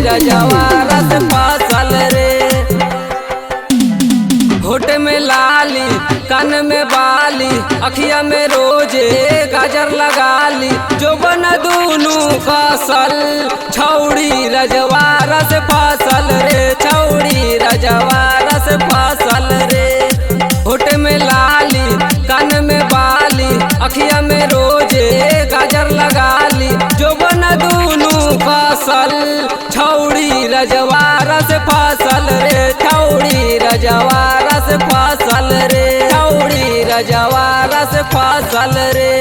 रजवा रस फसल रे। होठ में लाली कान में बाली अखिया में रोजे गाजर लगाली जो बन दूनू फसल छौड़ी रजवा रस फसल रे छौड़ी रजवा रस फसल रे। होठ में लाली कान में बाली अखिया में रोजे गाजर लगाली जो बन दूनू फसल छौड़ी रजवा रस फसल रे छौड़ी रजवा रस फसल रे छौड़ी रजवा रस फसल रे।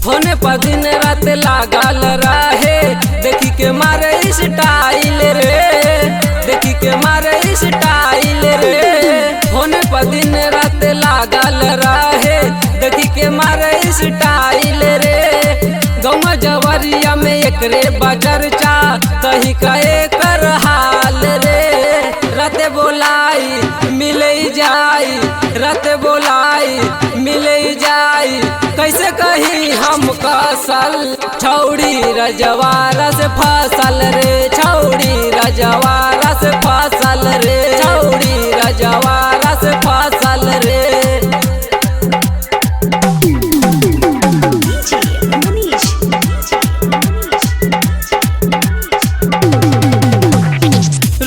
होने पर दिन रात लागल रहे देखी के मारे स्टाइल रे देखी के मारे स्टाइल रे। होने पर दिन रात लागल रहे देखी के मारे स्टाइल रे। गौवा जवरिया में एकरे बचर्चा कही कहे कर हाल रे। रते बोलाई मिले जाई रते बोलाई मिले जाई कैसे कही हम कसल छौड़ी रजवा रस फसल रे छौड़ी रजवा रस फसल रे छौड़ी रजवा रस फसल रे।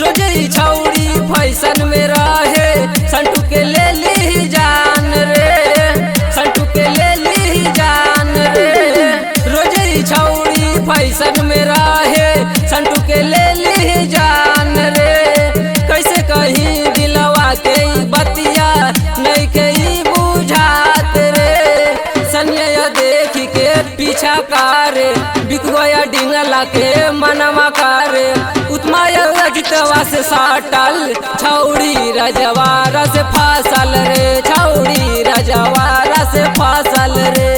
रोजे छौड़ी फैशन में रहे संटू के ले ली जान रे संटू के ले ली जान रे। रोजे छौड़ी फैशन में रहे संटू के ले ली जान रे। कैसे कहीं दिलवा के बतिया नहीं के बुझात रे। सनिया देख के पीछा करे बिक गया डिंगला के मनवा करे उतमा रजतवा से साटल छौड़ी रजवा रस फसल रे छौड़ी रजवा रस फसल रे।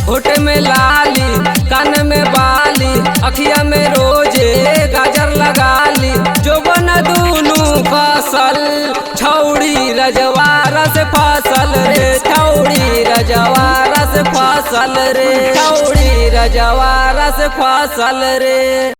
होठ में लाली कान में बाली अखिया में रोजे गाजर लगाली जो बन दूनू फसल छौड़ी रजवा रस फसल रे छौड़ी रजवा रस फसल रे छौड़ी रजवा रस फसल रे।